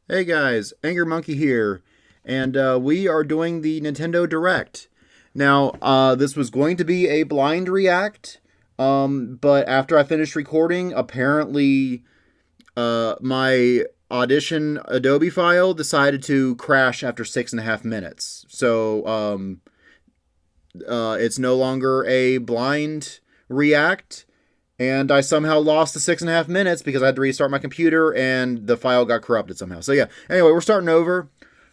Hey guys, Angry Monkey here, and we are doing the Nintendo Direct. Now, this was going to be a blind react, but after I finished recording, apparently my Audition Adobe file decided to crash after 6.5 minutes. So it's no longer a blind react. And I somehow lost the 6.5 minutes because I had to restart my computer and the file got corrupted somehow. So yeah, anyway, we're starting over.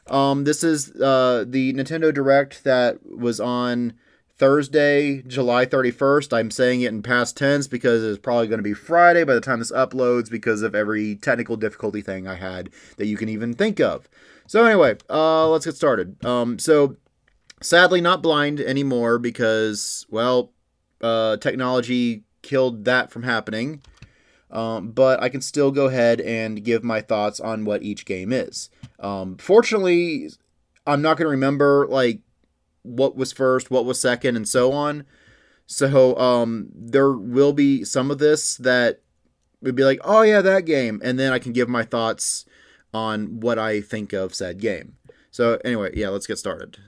This is the Nintendo Direct that was on Thursday, July 31st. I'm saying it in past tense because it's probably going to be Friday by the time this uploads because of every technical difficulty thing I had that you can even think of. So anyway, let's get started. So sadly not blind anymore because, well, technology killed that from happening. But I can still go ahead and give my thoughts on what each game is. Fortunately, I'm not going to remember like what was first, what was second, and so on. So there will be some of this that would be like, oh yeah, that game, and then I can give my thoughts on what I think of said game. So anyway, yeah, let's get started.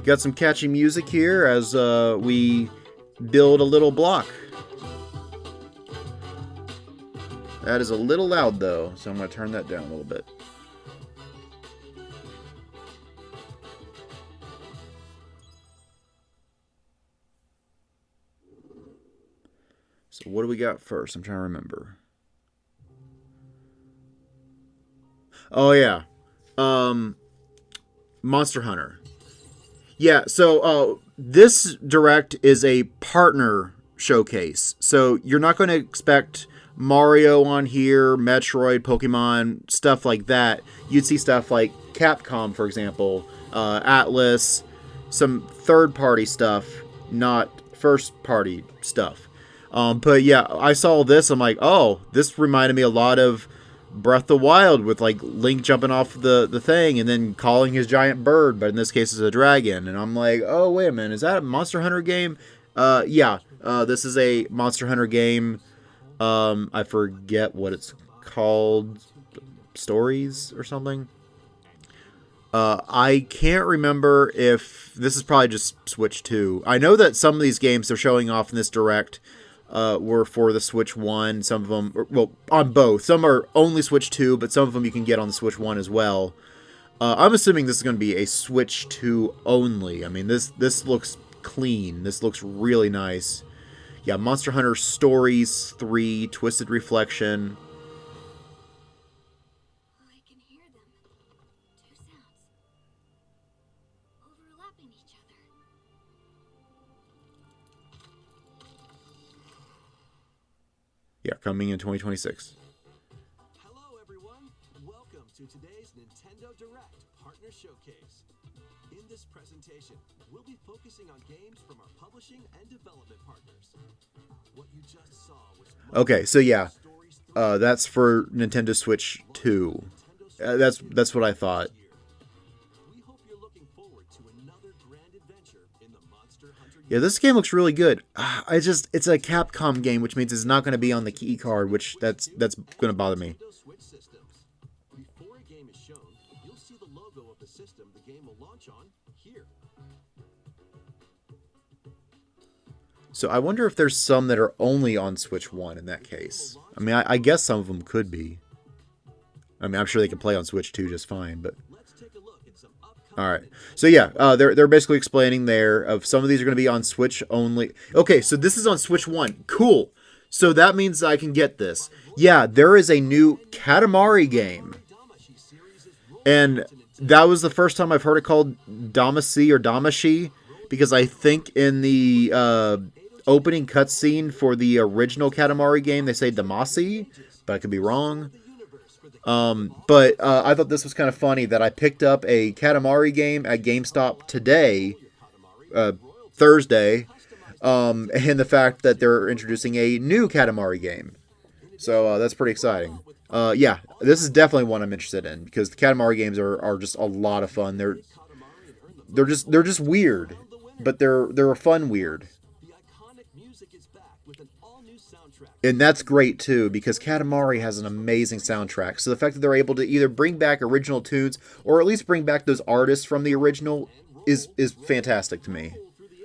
Got some catchy music here as we build a little block. That is a little loud though, so I'm going to turn that down a little bit. So what do we got first? I'm trying to remember. Oh yeah. Monster Hunter. Yeah, so this direct is a partner showcase. So you're not going to expect Mario on here, Metroid, Pokemon, stuff like that. You'd see stuff like Capcom, for example, Atlas, some third-party stuff, not first-party stuff. But yeah, I saw this. I'm like, oh, this reminded me a lot of Breath of the Wild with like Link jumping off the thing and then calling his giant bird, but in this case it's a dragon. And I'm like, oh wait a minute, is that a Monster Hunter game? Yeah, this is a Monster Hunter game. I forget what it's called, Stories or something. I can't remember if this is probably just Switch 2. I know that some of these games they're showing off in this direct were for the Switch 1. Some of them, well, on both. Some are only Switch 2, but some of them you can get on the Switch 1 as well. I'm assuming this is going to be a Switch 2 only. I mean, this looks clean. This looks really nice. Yeah, Monster Hunter Stories 3, Twisted Reflection. I can hear them. Two sounds. Overlapping each other. Yeah, coming in 2026. Hello everyone, welcome to today's Nintendo Direct Partner Showcase. In this presentation, we'll be focusing on games from our publishing and development partners. What you just saw was Okay, so yeah, that's for Nintendo Switch 2. That's what I thought. We hope you're looking forward to another grand adventure in the Monster Hunter Yeah, this game looks really good. It's a Capcom game, which means it's not going to be on the key card, which that's going to bother me. Nintendo Switch systems. Before a game is shown, you'll see the logo of the system the game will launch on here. So I wonder if there's some that are only on Switch 1 in that case. I mean, I guess some of them could be. I mean, I'm sure they can play on Switch 2 just fine, but... Let's take a look at some upcoming All right. So yeah, they're basically explaining there of some of these are going to be on Switch only. Okay, so this is on Switch 1. Cool. So that means I can get this. Yeah, there is a new Katamari game. Damacy series is rolling And that was the first time I've heard it called Damacy or Damashi, because I think in the opening cutscene for the original Katamari game they say Damacy, but I could be wrong. But I thought this was kind of funny that I picked up a Katamari game at GameStop today, Thursday, and the fact that they're introducing a new Katamari game. So that's pretty exciting. Yeah, this is definitely one I'm interested in because the Katamari games are just a lot of fun. They're just weird, but they're a fun weird. The iconic music is back with an all-new soundtrack. And that's great too because Katamari has an amazing soundtrack. So the fact that they're able to either bring back original tunes or at least bring back those artists from the original is fantastic to me.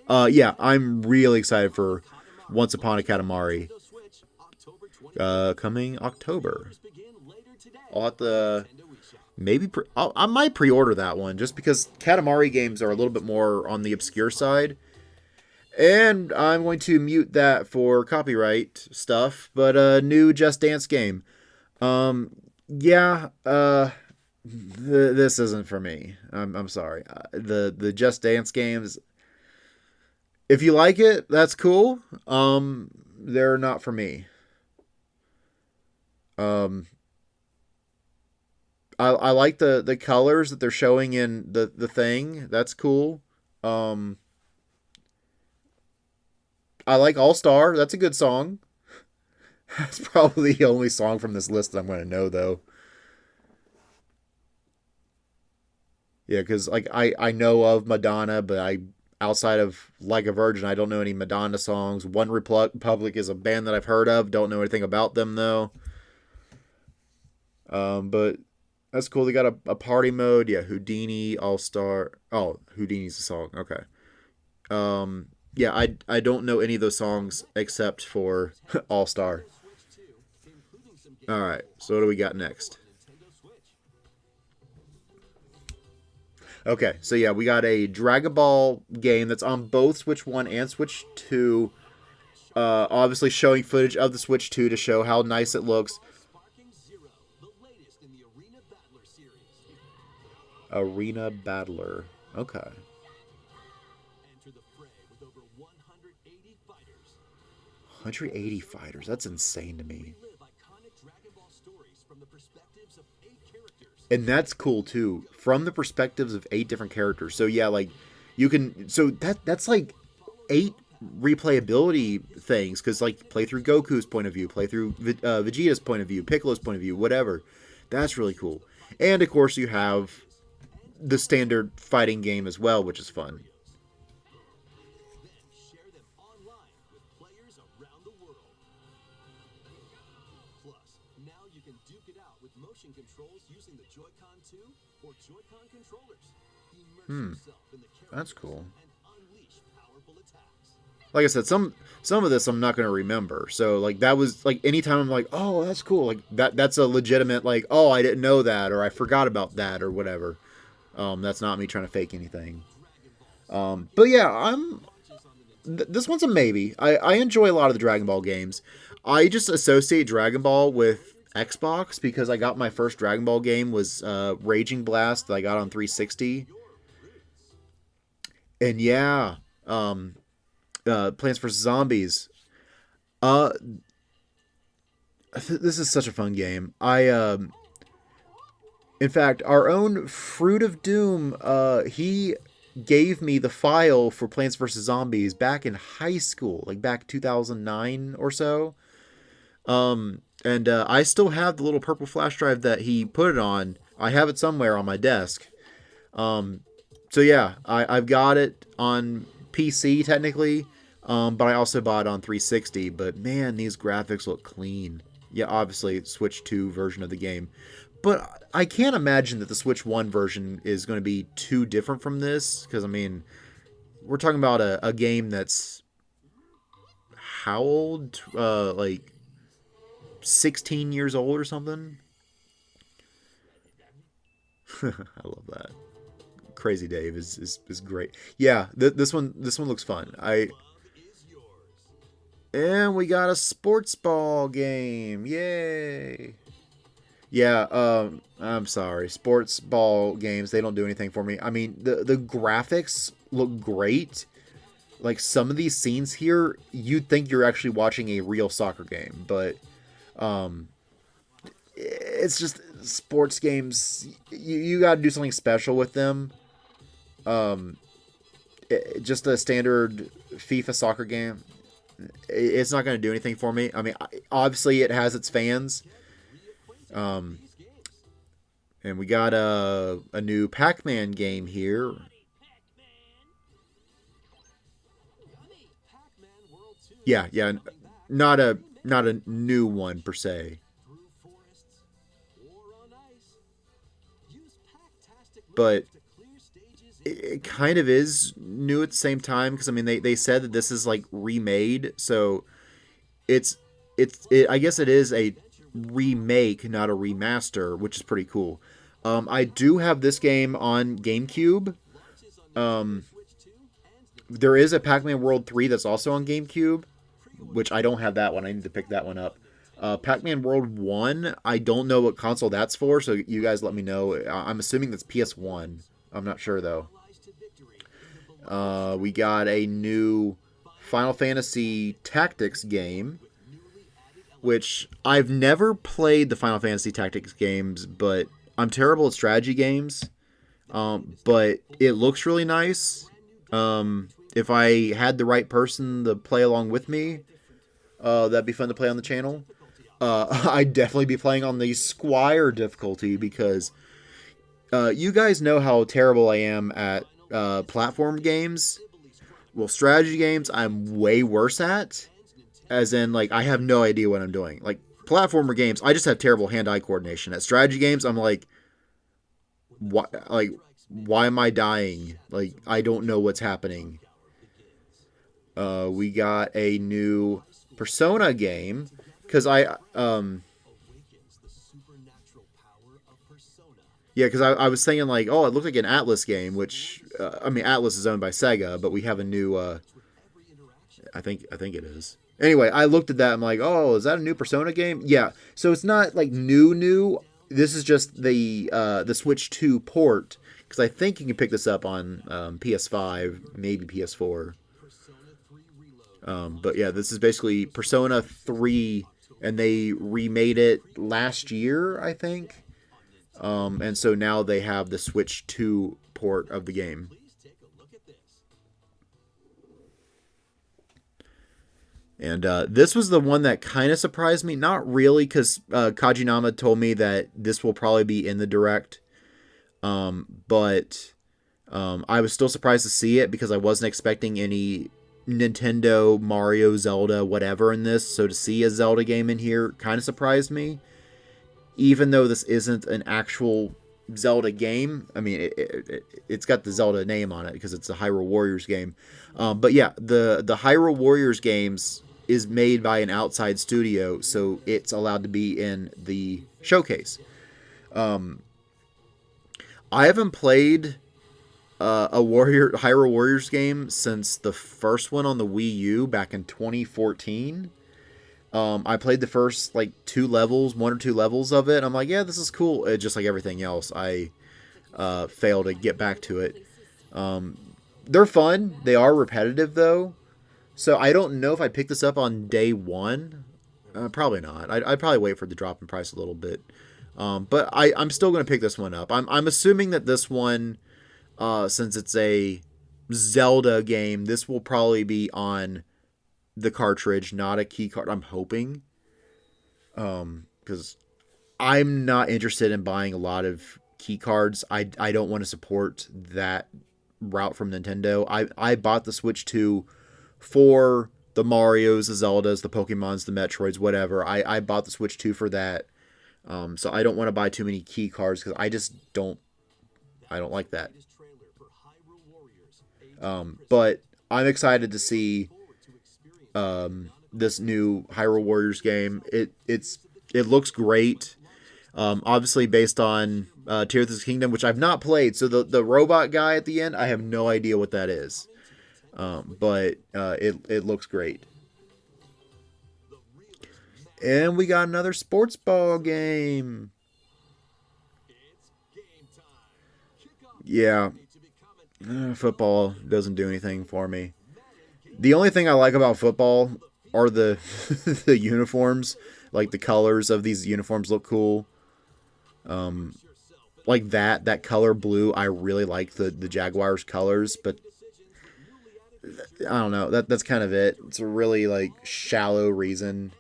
Yeah, I'm really excited for Once Upon a Katamari. Nintendo Switch, October 20th. Coming October. Orders begin later today. I'll have to Nintendo eShop. maybe I might pre-order that one just because Katamari games are a little bit more on the obscure side. And I'm going to mute that for copyright stuff, but new Just Dance game. Yeah, this isn't for me. I'm sorry. The Just Dance games, if you like it, that's cool. They're not for me. I like the colors that they're showing in the thing. That's cool. I like All Star. That's a good song. That's probably the only song from this list that I'm going to know, though. Yeah, because like I know of Madonna, but outside of Like a Virgin, I don't know any Madonna songs. One Republic is a band that I've heard of. Don't know anything about them though. But that's cool. They got a party mode. Yeah, Houdini All Star. Oh, Houdini's a song. Okay. Yeah, I don't know any of those songs except for All Star. All right, so what do we got next? Okay, so yeah, we got a Dragon Ball game that's on both Switch 1 and Switch 2. Obviously showing footage of the Switch 2 to show how nice it looks. Sparking Zero, the latest in the Arena Battler series. Arena Battler. Okay. Enter the fray with over 180 fighters. 180 fighters. That's insane to me. Relive iconic Dragon Ball stories from the perspectives of 8 characters. And that's cool too. From the perspectives of 8 different characters. So yeah, like you can so that's like 8 replayability things cuz like play through Goku's point of view, play through Vegeta's point of view, Piccolo's point of view, whatever. That's really cool. And of course you have the standard fighting game as well, which is fun. Then share them online with players around the world. Plus, now you can duke it out with motion controls using the Joy-Con 2 or Joy-Con controllers. Immerse yourself in the characters That's cool. and unleash powerful attacks. Like I said, some of this I'm not going to remember. So like that was like anytime I'm like, "Oh, that's cool." Like that's a legitimate like, "Oh, I didn't know that," or "I forgot about that," or whatever. That's not me trying to fake anything. But yeah, this one's a maybe. I enjoy a lot of the Dragon Ball games. I just associate Dragon Ball with Xbox because I got my first Dragon Ball game was Raging Blast that I got on 360. And yeah, Plants vs. Zombies. This is such a fun game. In fact, our own Fruit of Doom, he gave me the file for Plants vs. Zombies back in high school, like back 2009 or so. And I still have the little purple flash drive that he put it on. I have it somewhere on my desk. So yeah, I've got it on PC technically, but I also bought it on 360. But man, these graphics look clean. Yeah, obviously Switch 2 version of the game. But I can't imagine that the Switch 1 version is going to be too different from this. Because, I mean, we're talking about a game that's how old? Like 16 years old or something? I love that. Crazy Dave is great. Yeah, this one looks fun. And we got a sports ball game. Yay. Yeah, I'm sorry. Sports ball games, they don't do anything for me. I mean, the graphics look great. Like, some of these scenes here, you'd think you're actually watching a real soccer game. But, it's just sports games. You gotta do something special with them. Just a standard FIFA soccer game, it's not going to do anything for me. I mean, obviously it has its fans. Um, and we got a new Pac-Man game here. Pac-Man World 2 Yeah, yeah, coming back not a new one per se, through forests or on ice. Use Pac-tastic but moves to clear stages it kind of is new at the same time because I mean they said that this is like remade, so it's I guess it is a remake, not a remaster, which is pretty cool. I do have this game on GameCube. launches on Um, Switch 2 and the there is a Pac-Man World 3 that's also on GameCube, which I don't have that one. I need to pick that one up. Pac-Man World 1, I don't know what console that's for, so you guys let me know. I'm assuming that's PS1. I'm not sure though. Rise to victory in the We got a new Final Fantasy Tactics game, which I've never played the Final Fantasy Tactics games, but I'm terrible at strategy games. But it looks really nice. If I had the right person to play along with me, that'd be fun to play on the channel. I'd definitely be playing on the Squire difficulty because you guys know how terrible I am at platform games. Well, strategy games I'm way worse at. As in, like, I have no idea what I'm doing. Like, platformer games, I just have terrible hand-eye coordination. At strategy games, I'm like, why am I dying? Like, I don't know what's happening. We got a new Persona game because awakens the supernatural power of persona. yeah, because I was thinking like, oh, it looked like an Atlas game, which I mean, Atlas is owned by Sega, but we have a new. Every interaction I think it is. Anyway, I looked at that. I'm like, oh, is that a new Persona game? Yeah. So it's not like new. This is just the Switch 2 port because I think you can pick this up on PS5, maybe PS4. Persona 3 Reload But yeah, this is basically Persona 3, and they remade it last year, I think. And so now they have the Switch 2 port of the game. please take a look at this. And this was the one that kind of surprised me. Not really, because Kajinama told me that this will probably be in the Direct. But I was still surprised to see it because I wasn't expecting any Nintendo, Mario, Zelda, whatever in this. So to see a Zelda game in here kind of surprised me. Even though this isn't an actual Zelda game. I mean, it's got the Zelda name on it because it's a Hyrule Warriors game. But yeah, the Hyrule Warriors games is made by an outside studio, so it's allowed to be in the showcase. I haven't played a Hyrule Warriors game since the first one on the Wii U back in 2014. I played the first like one or two levels of it. I'm like, yeah, this is cool. Just like everything else, I failed to get back to it. They're fun. They are repetitive though. So I don't know if I pick this up on day one. Probably not. I'd probably wait for the drop in price a little bit. But I'm still going to pick this one up. I'm assuming that this one, since it's a Zelda game, this will probably be on the cartridge, not a key card. I'm hoping. Because I'm not interested in buying a lot of key cards. I don't want to support that route from Nintendo. I bought the Switch 2 for the Marios, the Zeldas, the Pokemons, the Metroids, whatever. I bought the Switch 2 for that. So I don't want to buy too many key cards because I don't like that. But I'm excited to see this new Hyrule Warriors game. It looks great. Obviously based on Tears of the Kingdom, which I've not played. So the robot guy at the end, I have no idea what that is. But it looks great. And we got another sports ball game. Yeah. Football doesn't do anything for me. The only thing I like about football are the the uniforms. Like the colors of these uniforms look cool. Like that color blue, I really like the Jaguars colors, but I don't know. That's kind of it. It's a really like shallow reason.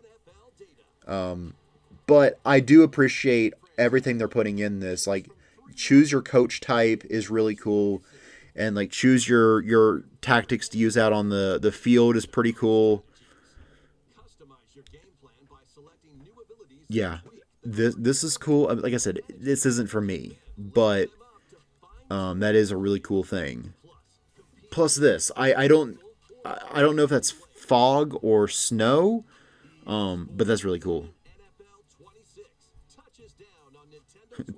But I do appreciate everything they're putting in this. Like, choose your coach type is really cool, and like choose your tactics to use out on the field is pretty cool. Yeah, this is cool. Like I said, this isn't for me, but that is a really cool thing. Plus this, I don't know if that's fog or snow, but that's really cool.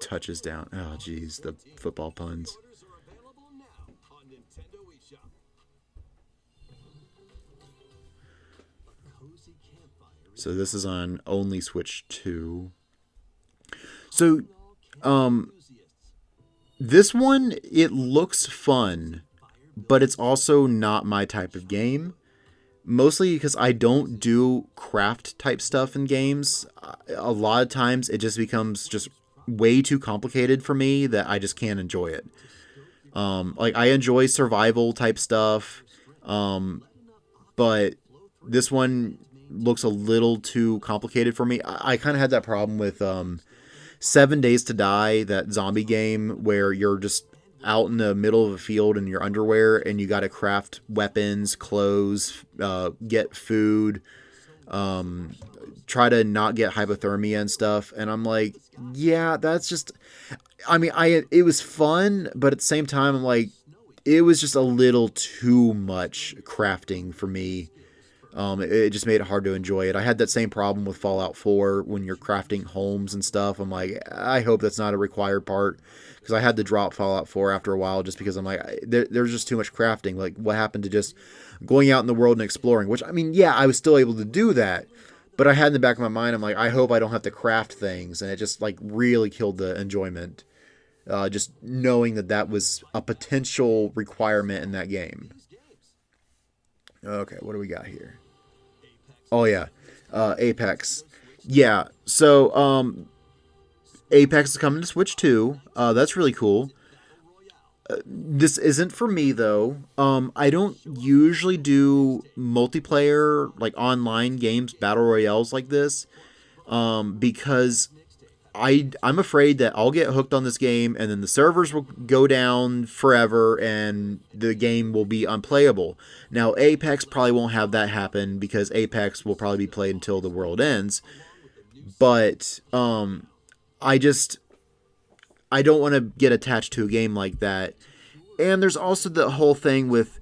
Touches down. Oh, geez, the football puns. So this is on only Switch 2. So, this one, it looks fun, but it's also not my type of game. Mostly because I don't do craft type stuff in games. A lot of times it just becomes just way too complicated for me that I just can't enjoy it. Like I enjoy survival type stuff, but this one looks a little too complicated for me. I kind of had that problem with 7 Days to Die, that zombie game where you're just out in the middle of a field in your underwear and you got to craft weapons, clothes, get food, try to not get hypothermia and stuff. And I'm like, yeah, that's just, I mean, it was fun, but at the same time, I'm like, it was just a little too much crafting for me. It just made it hard to enjoy it. I had that same problem with Fallout 4 when you're crafting homes and stuff. I'm like, I hope that's not a required part, because I had to drop Fallout 4 after a while just because I'm like, there's just too much crafting. Like, what happened to just going out in the world and exploring? Which, I mean, yeah, I was still able to do that, but I had in the back of my mind, I'm like, I hope I don't have to craft things, and it just like really killed the enjoyment. Just knowing that was a potential requirement in that game. Okay, what do we got here? Oh yeah, Apex. Yeah, so Apex is coming to Switch 2. That's really cool. This isn't for me though. I don't usually do multiplayer, like online games, battle royales like this, because I'm afraid that I'll get hooked on this game and then the servers will go down forever and the game will be unplayable. Now, Apex probably won't have that happen because Apex will probably be played until the world ends. But I don't want to get attached to a game like that. And there's also the whole thing with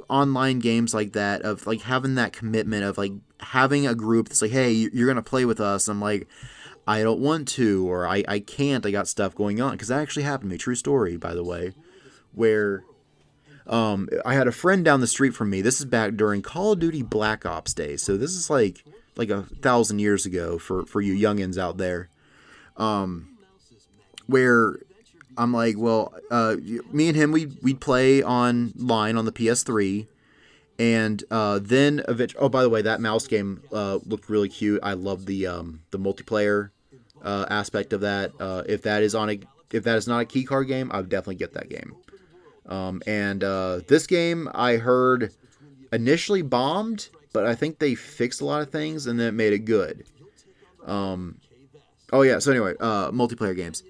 online games like that, of like having that commitment of like having a group that's like, hey, you're gonna play with us. I'm like, I don't want to, or I can't, I got stuff going on. Because that actually happened to me, true story, by the way, where I had a friend down the street from me. This is back during Call of Duty Black Ops days, so this is like 1,000 years ago for you youngins out there, where I'm like, well, me and him, we'd play online on the PS3, and then eventually, oh, by the way, that mouse game looked really cute. I love the multiplayer aspect of that. If that is not a key card game, I would definitely get that game. And this game, I heard initially bombed, but I think they fixed a lot of things and then it made it good. Oh yeah, so anyway, multiplayer games.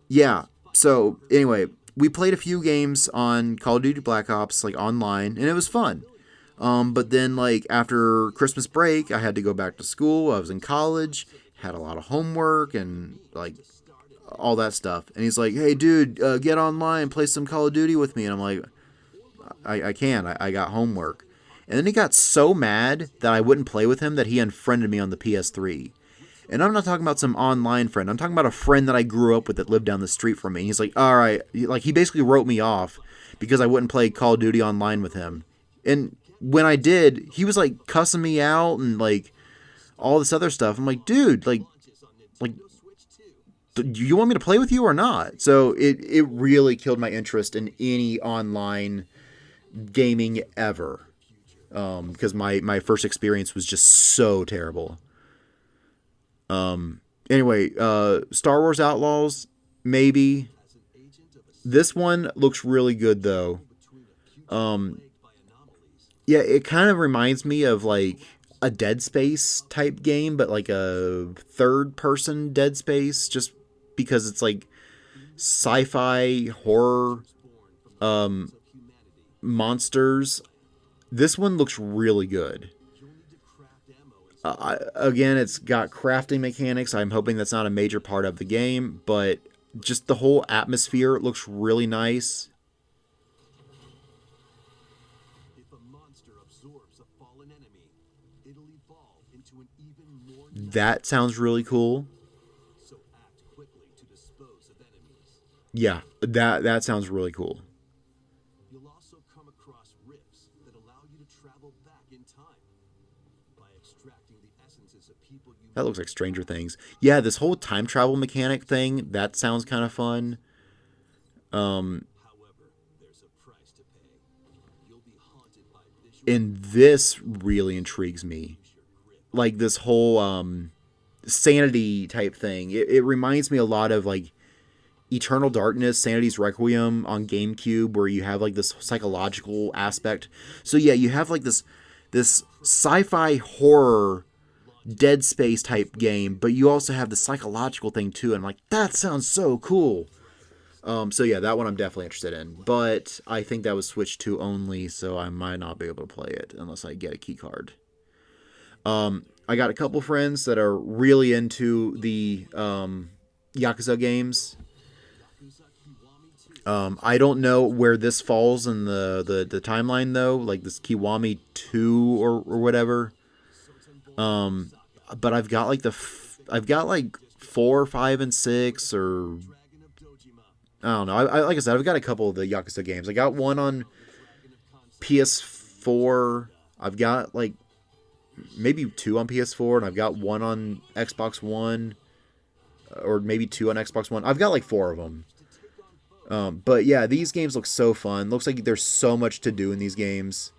Yeah, so anyway, we played a few games on Call of Duty Black Ops, like online, and it was fun. But then like after Christmas break, I had to go back to school. I was in college, had a lot of homework and like all that stuff. And he's like, hey dude, get online, play some Call of Duty with me. And I'm like, I can't, I got homework. And then he got so mad that I wouldn't play with him that he unfriended me on the PS3. And I'm not talking about some online friend. I'm talking about a friend that I grew up with that lived down the street from me. And he's like, all right. Like, he basically wrote me off because I wouldn't play Call of Duty online with him. And when I did, he was like cussing me out and like all this other stuff. I'm like, dude, like, do you want me to play with you or not? So it really killed my interest in any online gaming ever. Because my first experience was just so terrible. Anyway, Star Wars Outlaws, maybe. This one looks really good though. Yeah, it kind of reminds me of like, a Dead Space type game, but like a third person Dead Space, just because it's like sci-fi horror monsters. This one looks really good. Again, it's got crafting mechanics. I'm hoping that's not a major part of the game, but just the whole atmosphere looks really nice. If a monster absorbs a fallen enemy, it'll evolve into an even more That sounds really cool. so act quickly to dispose of enemies. Yeah, that sounds really cool. You'll also come across rifts that allow you to travel back in time by extracting the essences of people you That looks like Stranger Things. Yeah, this whole time travel mechanic thing, that sounds kind of fun. However, there's a price to pay. You'll be haunted by visual And this really intrigues me. Like this whole sanity type thing. It reminds me a lot of like Eternal Darkness, Sanity's Requiem on GameCube, where you have like this psychological aspect. So yeah, you have like this sci-fi horror Dead Space type game, but you also have the psychological thing too. And I'm like, that sounds so cool. So yeah, that one I'm definitely interested in. But I think that was Switch 2 only, so I might not be able to play it unless I get a key card. I got a couple friends that are really into the Yakuza games. I don't know where this falls in the timeline though, like this Kiwami 2 or whatever. But I've got like I've got like 4, 5, and 6, or I don't know. I like I said, I've got a couple of the Yakuza games. I got one on PS4. I've got like maybe 2 on PS4, and I've got one on Xbox One, or maybe 2 on Xbox One. I've got like 4 of them. But yeah, these games look so fun. Looks like there's so much to do in these games.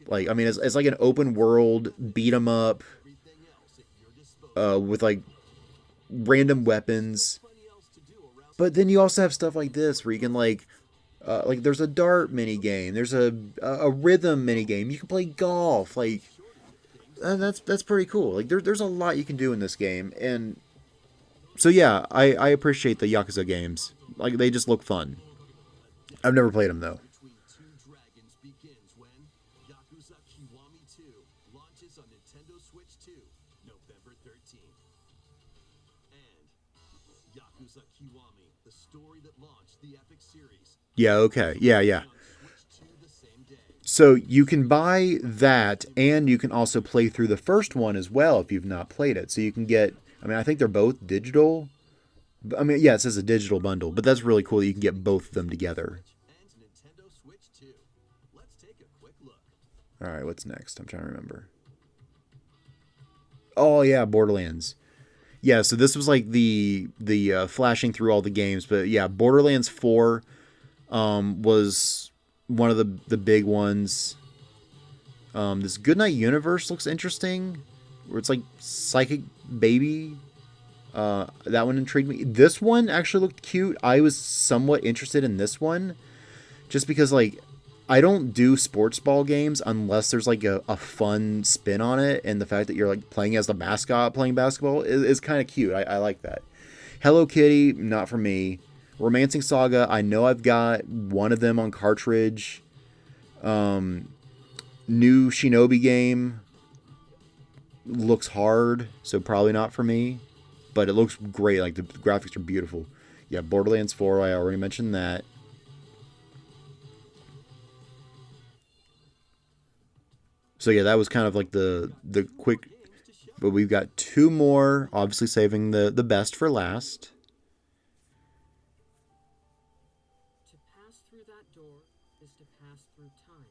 Like, I mean, it's like an open world beat 'em up with like random weapons. But then you also have stuff like this where you can like there's a dart mini game. There's a rhythm mini game. You can play golf. Like, that's pretty cool. Like there's a lot you can do in this game, and so yeah, I appreciate the Yakuza games. Like, they just look fun. I've never played them though. Between Two Dragons begins when Yakuza Kiwami 2 launches on Nintendo Switch 2, November 13th. And Yakuza Kiwami, the story that launched the epic series, Yeah, okay. Yeah. on Switch 2 the same day. So you can buy that, and you can also play through the first one as well if you've not played it. So you can get, I mean, I think they're both digital. I mean, yeah, it says a digital bundle, but that's really cool that you can get both of them together. And Nintendo Switch 2. Let's take a quick look. All right, what's next? I'm trying to remember. Oh yeah, Borderlands. Yeah, so this was like the flashing through all the games, but yeah, Borderlands 4 was one of the big ones. This Goodnight Universe looks interesting, where it's like Psychic Baby. That one intrigued me. This one actually looked cute. I was somewhat interested in this one, just because like I don't do sports ball games unless there's like a fun spin on it, and the fact that you're like playing as the mascot playing basketball is kind of cute. I like that. Hello Kitty, not for me. Romancing Saga, I know I've got one of them on cartridge. New Shinobi game looks hard, so probably not for me. But it looks great. Like, the graphics are beautiful. Yeah, Borderlands 4, I already mentioned that. So yeah, that was kind of like the quick. But we've got 2 more, obviously saving the best for last. To pass through that door is to pass through time.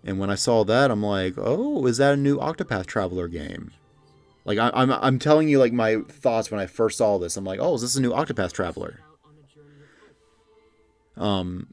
And when I saw that, I'm like, oh, is that a new Octopath Traveler game? Like, I'm telling you, like, my thoughts when I first saw this. I'm like, oh, is this a new Octopath Traveler? Out on a journey of hope.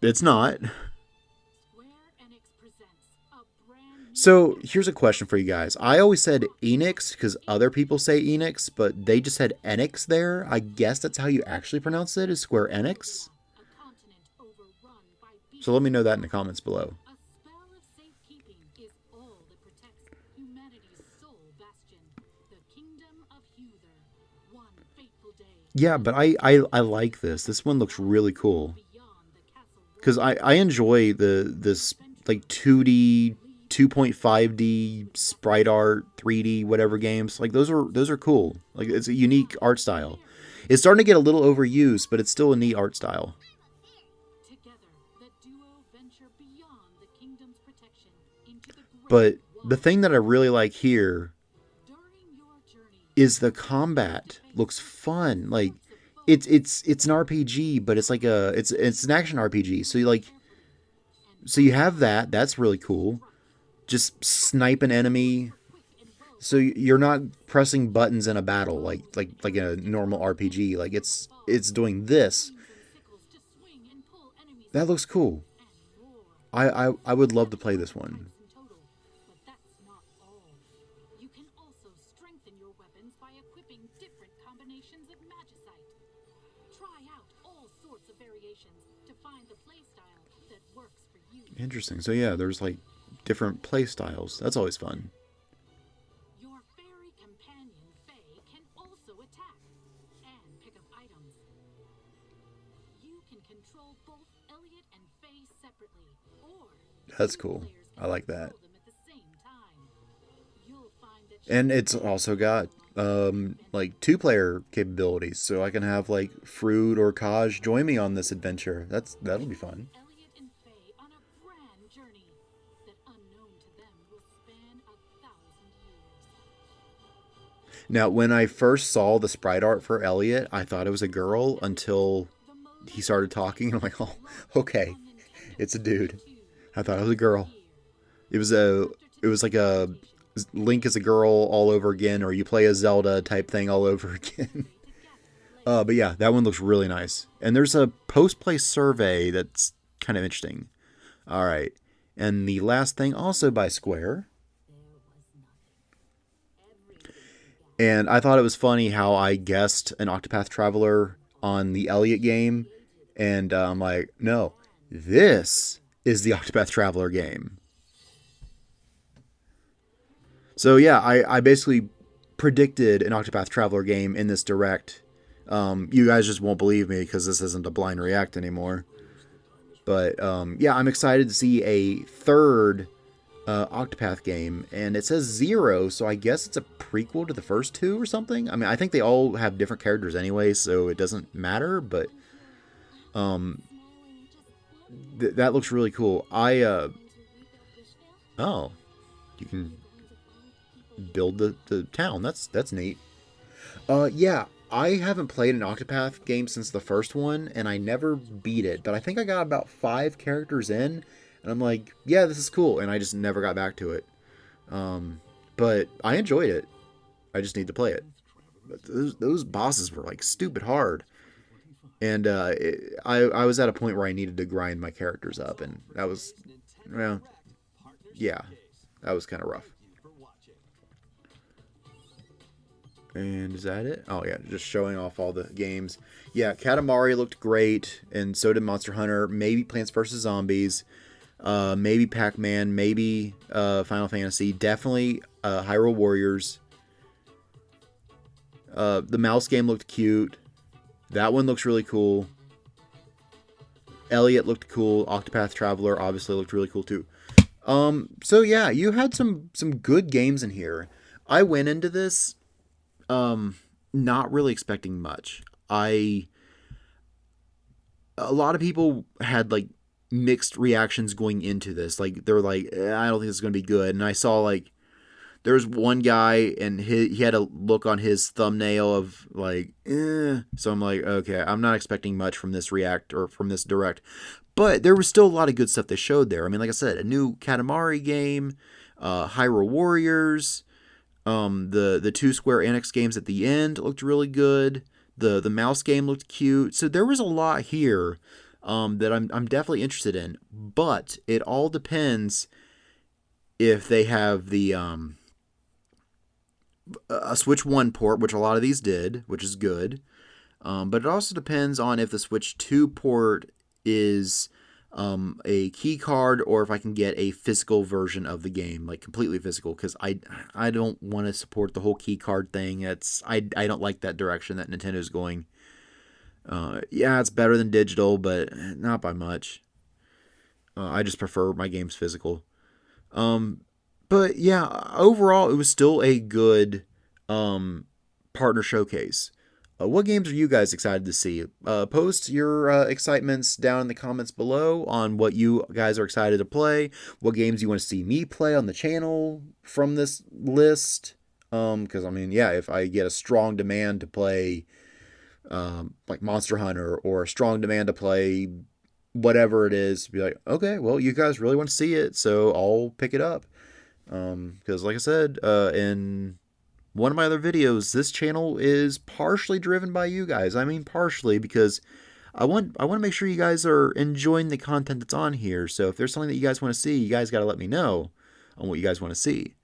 It's not. Square Enix presents a brand new So here's a question for you guys. I always said Enix because other people say Enix, but they just said Enix there. I guess that's how you actually pronounce it, is Square Enix. a continent overrun by So let me know that in the comments below. A spell of safekeeping is all that protects Yeah, but I like this. This one looks really cool. Because I enjoy this like 2D, 2.5D sprite art, 3D whatever games. Like those are cool. Like it's a unique art style. It's starting to get a little overused, but it's still a neat art style. Together, the duo venture beyond the kingdom's protection into the But great the thing that I really like here during your journey. is the combat looks fun. Like it's an RPG, but it's like it's an action RPG. So you have that. That's really cool. Just snipe an enemy. So you're not pressing buttons in a battle like a normal RPG. Like it's doing this. That looks cool. I would love to play this one. But that's not all. You can also strengthen your weapons by equipping different combinations of magicite. Try out all sorts of variations to find the playstyle that works for you. Interesting. So yeah, there's like different play styles. That's always fun. Your fairy companion, Faye, can also attack and pick up items. You can control both Elliot and Faye separately, or That's two cool. players I can like that. control them at the same time. You'll find that And it's also got like 2-player capabilities, so I can have like Fruit or Kaj join me on this adventure. That'll be fun. Elliot and Faye on a grand journey that, unknown to them, will span 1,000 years. Now, when I first saw the sprite art for Elliot, I thought it was a girl until he started talking, and I'm like, oh, okay, it's a dude. I thought it was a girl. It was like a Link as a girl all over again, or you play a Zelda type thing all over again. But yeah, that one looks really nice. And there's a post-play survey that's kind of interesting. All right. And the last thing, also by Square. And I thought it was funny how I guessed an Octopath Traveler on the Elliot game. And I'm like, no, this is the Octopath Traveler game. So yeah, I basically predicted an Octopath Traveler game in this direct. You guys just won't believe me because this isn't a blind react anymore. But yeah, I'm excited to see a third Octopath game, and it says 0, so I guess it's a prequel to the first two or something. I mean, I think they all have different characters anyway, so it doesn't matter. But that looks really cool. Oh, you can build the town. That's neat. Yeah, I haven't played an Octopath game since the first one, and I never beat it, but I think I got about 5 characters in, and I'm like, yeah, this is cool, and I just never got back to it. But I enjoyed it. I just need to play it. But those bosses were like stupid hard, and I was at a point where I needed to grind my characters up, and that was, well, yeah, that was kind of rough. And is that it? Oh yeah, just showing off all the games. Yeah, Katamari looked great, and so did Monster Hunter. Maybe Plants vs. Zombies. Maybe Pac-Man. Maybe Final Fantasy. Definitely Hyrule Warriors. The mouse game looked cute. That one looks really cool. Elliot looked cool. Octopath Traveler obviously looked really cool too. So yeah, you had some good games in here. I went into this not really expecting much. A lot of people had like mixed reactions going into this. Like they're like, I don't think this is going to be good. And I saw like there was one guy and he had a look on his thumbnail of like, eh. So I'm like, okay, I'm not expecting much from this react or from this direct. But there was still a lot of good stuff they showed there. I mean, like I said, a new Katamari game, Hyrule Warriors. The 2 Square Enix games at the end looked really good. The mouse game looked cute. So there was a lot here that I'm definitely interested in. But it all depends if they have the a Switch 1 port, which a lot of these did, which is good. But it also depends on if the Switch 2 port is a key card, or if I can get a physical version of the game, like completely physical, because I don't want to support the whole key card thing. I don't like that direction that Nintendo's going. Yeah, it's better than digital, but not by much. I just prefer my games physical. Um, but yeah, overall, it was still a good partner showcase. What games are you guys excited to see? Post your excitements down in the comments below on what you guys are excited to play. What games you want to see me play on the channel from this list. Because I mean, yeah, if I get a strong demand to play like Monster Hunter or a strong demand to play whatever it is, be like, okay, well, you guys really want to see it, so I'll pick it up. Because like I said, in one of my other videos, this channel is partially driven by you guys. I mean, partially because I want to make sure you guys are enjoying the content that's on here. So if there's something that you guys want to see, you guys got to let me know on what you guys want to see.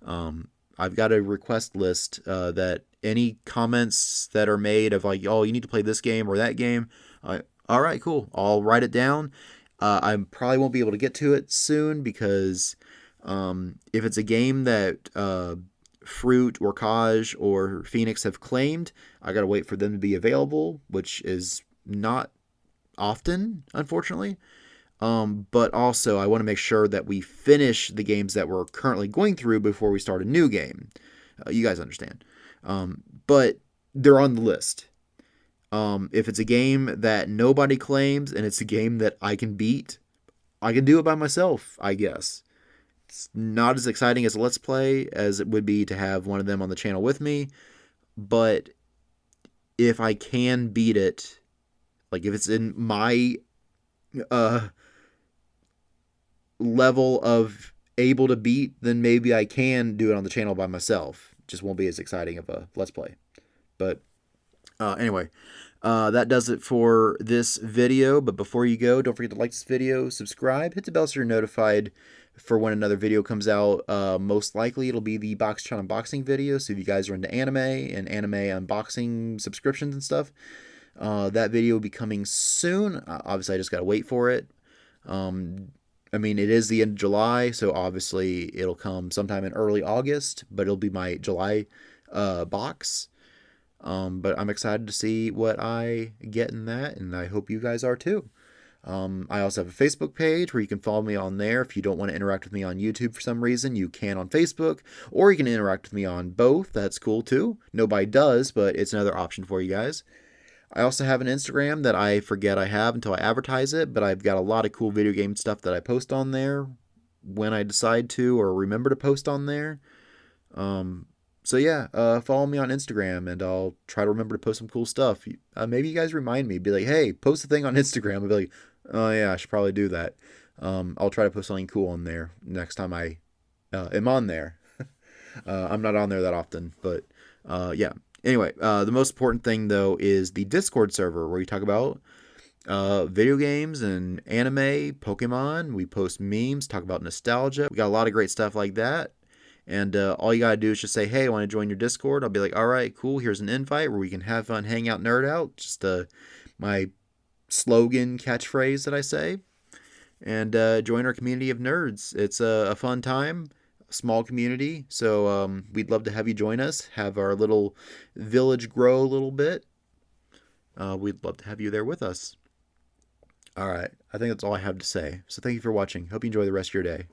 I've got a request list that any comments that are made of like, oh, you need to play this game or that game. All right, cool. I'll write it down. I probably won't be able to get to it soon because if it's a game that Fruit or Kaj or Phoenix have claimed, I gotta wait for them to be available, which is not often, unfortunately. But also, I want to make sure that we finish the games that we're currently going through before we start a new game. You guys understand. But they're on the list. If it's a game that nobody claims and it's a game that I can beat, I can do it by myself, I guess. It's not as exciting as a Let's Play as it would be to have one of them on the channel with me, but if I can beat it, like if it's in my level of able to beat, then maybe I can do it on the channel by myself. Just won't be as exciting of a Let's Play. But anyway, that does it for this video. But before you go, don't forget to like this video, subscribe, hit the bell so you're notified for when another video comes out. Most likely it'll be the Boxtron unboxing video. So if you guys are into anime and anime unboxing subscriptions and stuff, that video will be coming soon. Obviously, I just gotta wait for it. I mean, it is the end of July, so obviously it'll come sometime in early August, but it'll be my July box. But I'm excited to see what I get in that, and I hope you guys are too. I also have a Facebook page where you can follow me on there. If you don't want to interact with me on YouTube for some reason, you can on Facebook, or you can interact with me on both. That's cool too. Nobody does, but it's another option for you guys. I also have an Instagram that I forget I have until I advertise it, but I've got a lot of cool video game stuff that I post on there when I decide to or remember to post on there. So yeah, follow me on Instagram and I'll try to remember to post some cool stuff. Maybe you guys remind me, be like, hey, post a thing on Instagram. I'll be like, oh yeah, I should probably do that. I'll try to post something cool on there next time I am on there. I'm not on there that often, but yeah. Anyway, the most important thing, though, is the Discord server where we talk about video games and anime, Pokemon. We post memes, talk about nostalgia. We got a lot of great stuff like that. And all you got to do is just say, hey, I want to join your Discord. I'll be like, all right, cool. Here's an invite where we can have fun, hang out, nerd out. Just my slogan, catchphrase that I say. And join our community of nerds. It's a fun time. Small community, so we'd love to have you join us, have our little village grow a little bit. We'd love to have you there with us. All right, I think that's all I have to say. So thank you for watching. Hope you enjoy the rest of your day.